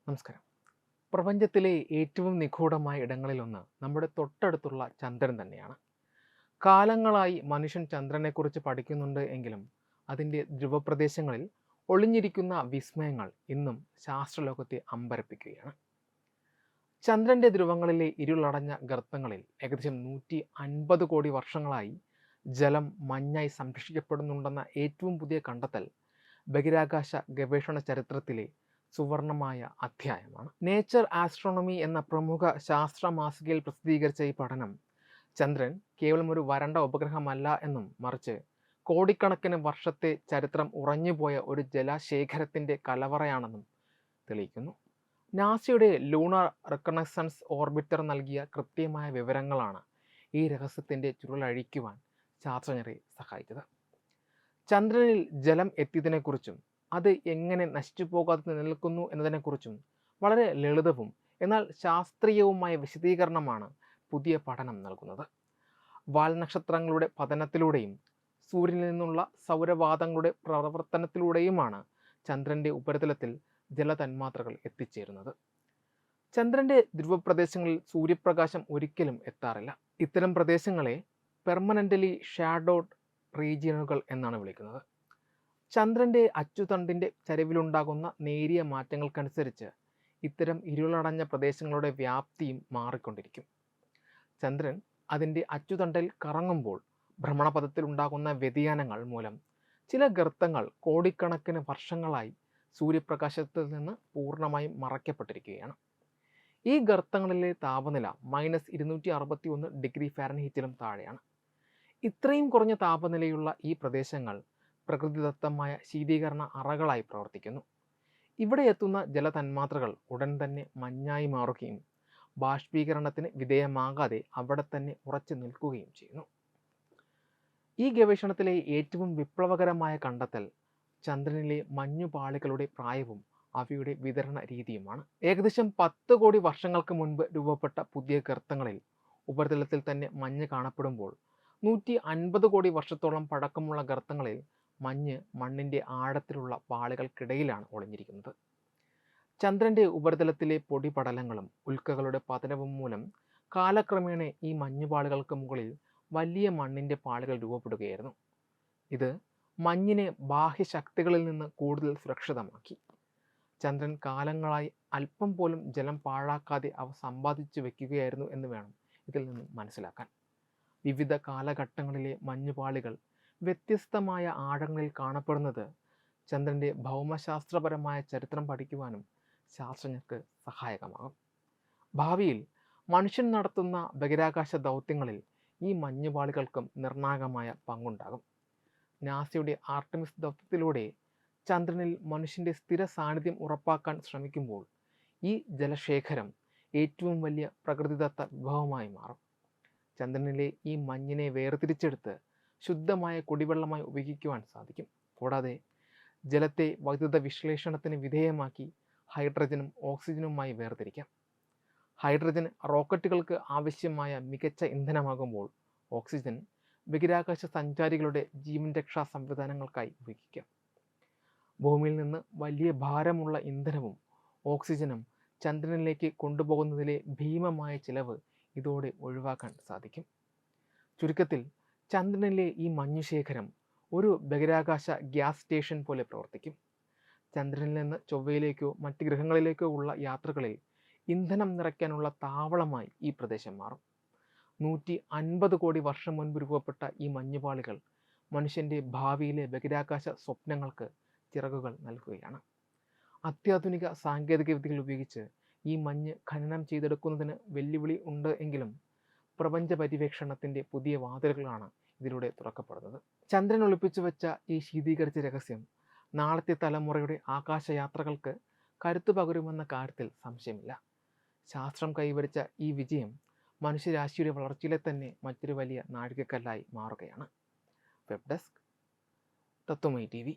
നമസ്കാരം. പ്രപഞ്ചത്തിലെ ഏറ്റവും നിഗൂഢമായ ഇടങ്ങളിലൊന്ന് നമ്മുടെ തൊട്ടടുത്തുള്ള ചന്ദ്രൻ തന്നെയാണ്. കാലങ്ങളായി മനുഷ്യൻ ചന്ദ്രനെക്കുറിച്ച് പഠിക്കുന്നുണ്ട് എങ്കിലും അതിൻ്റെ ധ്രുവപ്രദേശങ്ങളിൽ ഒളിഞ്ഞിരിക്കുന്ന വിസ്മയങ്ങൾ ഇന്നും ശാസ്ത്രലോകത്തെ അമ്പരപ്പിക്കുകയാണ്. ചന്ദ്രൻ്റെ ധ്രുവങ്ങളിലെ ഇരുളടഞ്ഞ ഗർത്തങ്ങളിൽ ഏകദേശം 150 കോടി വർഷങ്ങളായി ജലം മഞ്ഞായി സംരക്ഷിക്കപ്പെടുന്നുണ്ടെന്ന ഏറ്റവും പുതിയ കണ്ടെത്തൽ ബഹിരാകാശ ഗവേഷണ ചരിത്രത്തിലെ സുവർണമായ അധ്യായമാണ്. നേച്ചർ ആസ്ട്രോണമി എന്ന പ്രമുഖ ശാസ്ത്ര മാസികയിൽ പ്രസിദ്ധീകരിച്ച ഈ പഠനം ചന്ദ്രൻ കേവലം ഒരു വരണ്ട ഉപഗ്രഹമല്ല എന്നും മറിച്ച് കോടിക്കണക്കിന് വർഷത്തെ ചരിത്രം ഉറഞ്ഞുപോയ ഒരു ജലശേഖരത്തിൻ്റെ കലവറയാണെന്നും തെളിയിക്കുന്നു. നാസയുടെ ലൂണർ റിക്കണസൻസ് ഓർബിറ്റർ നൽകിയ കൃത്യമായ വിവരങ്ങളാണ് ഈ രഹസ്യത്തിൻ്റെ ചുരുളഴിക്കുവാൻ ശാസ്ത്രജ്ഞരെ സഹായിച്ചത്. ചന്ദ്രനിൽ ജലം എത്തിയതിനെക്കുറിച്ചും അത് എങ്ങനെ നശിച്ചു പോകാതെ നിലനിൽക്കുന്നു എന്നതിനെക്കുറിച്ചും വളരെ ലളിതവും എന്നാൽ ശാസ്ത്രീയവുമായ വിശദീകരണമാണ് പുതിയ പഠനം നൽകുന്നത്. വാൽനക്ഷത്രങ്ങളുടെ പതനത്തിലൂടെയും സൂര്യനിൽ നിന്നുള്ള സൗരവാതങ്ങളുടെ പ്രവർത്തനത്തിലൂടെയുമാണ് ചന്ദ്രൻ്റെ ഉപരിതലത്തിൽ ജലതന്മാത്രകൾ എത്തിച്ചേരുന്നത്. ചന്ദ്രൻ്റെ ധ്രുവപ്രദേശങ്ങളിൽ സൂര്യപ്രകാശം ഒരിക്കലും എത്താറില്ല. ഇത്തരം പ്രദേശങ്ങളെ പെർമനൻ്റലി ഷാഡോഡ് റീജിയനുകൾ എന്നാണ് വിളിക്കുന്നത്. ചന്ദ്രൻ്റെ അച്ചുതണ്ടിൻ്റെ ചരിവിലുണ്ടാകുന്ന നേരിയ മാറ്റങ്ങൾക്കനുസരിച്ച് ഇത്തരം ഇരുളടഞ്ഞ പ്രദേശങ്ങളുടെ വ്യാപ്തിയും മാറിക്കൊണ്ടിരിക്കും. ചന്ദ്രൻ അതിൻ്റെ അച്ചുതണ്ടിൽ കറങ്ങുമ്പോൾ ഭ്രമണപഥത്തിലുണ്ടാകുന്ന വ്യതിയാനങ്ങൾ മൂലം ചില ഗർത്തങ്ങൾ കോടിക്കണക്കിന് വർഷങ്ങളായി സൂര്യപ്രകാശത്തിൽ നിന്ന് പൂർണ്ണമായും മറയ്ക്കപ്പെട്ടിരിക്കുകയാണ്. ഈ ഗർത്തങ്ങളിലെ താപനില -261 ഡിഗ്രി ഫാരൻഹീറ്റിലും താഴെയാണ്. ഇത്രയും കുറഞ്ഞ താപനിലയുള്ള ഈ പ്രദേശങ്ങൾ പ്രകൃതിദത്തമായ ശീതീകരണ അറകളായി പ്രവർത്തിക്കുന്നു. ഇവിടെ എത്തുന്ന ജലതന്മാത്രകൾ ഉടൻ തന്നെ മഞ്ഞായി മാറുകയും ബാഷ്പീകരണത്തിന് വിധേയമാകാതെ അവിടെ തന്നെ ഉറച്ചു നിൽക്കുകയും ചെയ്യുന്നു. ഈ ഗവേഷണത്തിലെ ഏറ്റവും വിപ്ലവകരമായ കണ്ടെത്തൽ ചന്ദ്രനിലെ മഞ്ഞുപാളികളുടെ പ്രായവും അവയുടെ വിതരണ രീതിയുമാണ്. ഏകദേശം 10 കോടി വർഷങ്ങൾക്ക് മുൻപ് രൂപപ്പെട്ട പുതിയ ഗർത്തങ്ങളിൽ ഉപരിതലത്തിൽ തന്നെ മഞ്ഞ് കാണപ്പെടുമ്പോൾ 150 കോടി വർഷത്തോളം പഴക്കമുള്ള ഗർത്തങ്ങളിൽ മഞ്ഞ് മണ്ണിൻ്റെ ആഴത്തിലുള്ള പാളികൾക്കിടയിലാണ് ഒളിഞ്ഞിരിക്കുന്നത്. ചന്ദ്രൻ്റെ ഉപരിതലത്തിലെ പൊടിപടലങ്ങളും ഉൽക്കകളുടെ പതനവും മൂലം കാലക്രമേണ ഈ മഞ്ഞുപാളികൾക്ക് മുകളിൽ വലിയ മണ്ണിൻ്റെ പാളികൾ രൂപപ്പെടുകയായിരുന്നു. ഇത് മഞ്ഞിനെ ബാഹ്യശക്തികളിൽ നിന്ന് കൂടുതൽ സുരക്ഷിതമാക്കി. ചന്ദ്രൻ കാലങ്ങളായി അല്പം പോലും ജലം പാഴാക്കാതെ അവ സമ്പാദിച്ചു വെക്കുകയായിരുന്നു എന്ന് വേണം ഇതിൽ നിന്നും മനസ്സിലാക്കാൻ. വിവിധ കാലഘട്ടങ്ങളിലെ മഞ്ഞുപാളികൾ വ്യത്യസ്തമായ ആഴങ്ങളിൽ കാണപ്പെടുന്നത് ചന്ദ്രൻ്റെ ഭൗമശാസ്ത്രപരമായ ചരിത്രം പഠിക്കുവാനും ശാസ്ത്രജ്ഞർക്ക് സഹായകമാകും. ഭാവിയിൽ മനുഷ്യൻ നടത്തുന്ന ബഹിരാകാശ ദൗത്യങ്ങളിൽ ഈ മഞ്ഞുപാളികൾക്കും നിർണായകമായ പങ്കുണ്ടാകും. നാസയുടെ ആർടെമിസ് ദൗത്യത്തിലൂടെ ചന്ദ്രനിൽ മനുഷ്യൻ്റെ സ്ഥിര സാന്നിധ്യം ഉറപ്പാക്കാൻ ശ്രമിക്കുമ്പോൾ ഈ ജലശേഖരം ഏറ്റവും വലിയ പ്രകൃതിദത്ത വിഭവമായി മാറും. ചന്ദ്രനിലെ ഈ മഞ്ഞിനെ വേർതിരിച്ചെടുത്ത് ശുദ്ധമായ കുടിവെള്ളമായി ഉപയോഗിക്കുവാൻ സാധിക്കും. കൂടാതെ ജലത്തെ വൈദ്യുത വിശ്ലേഷണത്തിന് വിധേയമാക്കി ഹൈഡ്രജനും ഓക്സിജനുമായി വേർതിരിക്കാം. ഹൈഡ്രജൻ റോക്കറ്റുകൾക്ക് ആവശ്യമായ മികച്ച ഇന്ധനമാകുമ്പോൾ ഓക്സിജൻ ബഹിരാകാശ സഞ്ചാരികളുടെ ജീവൻ രക്ഷാ സംവിധാനങ്ങൾക്കായി ഉപയോഗിക്കാം. ഭൂമിയിൽ നിന്ന് വലിയ ഭാരമുള്ള ഇന്ധനവും ഓക്സിജനും ചന്ദ്രനിലേക്ക് കൊണ്ടുപോകുന്നതിലെ ഭീമമായ ചിലവ് ഇതോടെ ഒഴിവാക്കാൻ സാധിക്കും. ചുരുക്കത്തിൽ ചന്ദ്രനിലെ ഈ മഞ്ഞുശേഖരം ഒരു ബഹിരാകാശ ഗ്യാസ് സ്റ്റേഷൻ പോലെ പ്രവർത്തിക്കും. ചന്ദ്രനിൽ നിന്ന് ചൊവ്വയിലേക്കോ മറ്റ് ഗ്രഹങ്ങളിലേക്കോ ഉള്ള യാത്രകളിൽ ഇന്ധനം നിറയ്ക്കാനുള്ള താവളമായി ഈ പ്രദേശം മാറും. 150 കോടി വർഷം മുൻപ് രൂപപ്പെട്ട ഈ മഞ്ഞുപാളികൾ മനുഷ്യൻ്റെ ഭാവിയിലെ ബഹിരാകാശ സ്വപ്നങ്ങൾക്ക് ചിറകുകൾ നൽകുകയാണ്. അത്യാധുനിക സാങ്കേതിക വിദ്യകൾ ഉപയോഗിച്ച് ഈ മഞ്ഞ് ഖനനം ചെയ്തെടുക്കുന്നതിന് വെല്ലുവിളി ഉണ്ട് എങ്കിലും പ്രപഞ്ച പര്യവേക്ഷണത്തിൻ്റെ പുതിയ വാതിലുകളാണ് ഇതിലൂടെ തുറക്കപ്പെടുന്നത്. ചന്ദ്രൻ ഒളിപ്പിച്ചു വെച്ച ഈ ശീതീകരിച്ച രഹസ്യം നാളത്തെ തലമുറയുടെ ആകാശയാത്രകൾക്ക് കരുത്തു പകരുമെന്ന കാര്യത്തിൽ സംശയമില്ല. ശാസ്ത്രം കൈവരിച്ച ഈ വിജയം മനുഷ്യരാശിയുടെ വളർച്ചയിലെ തന്നെ മറ്റൊരു വലിയ നാഴികക്കല്ലായി മാറുകയാണ്. Web desk Tatwamayi TV.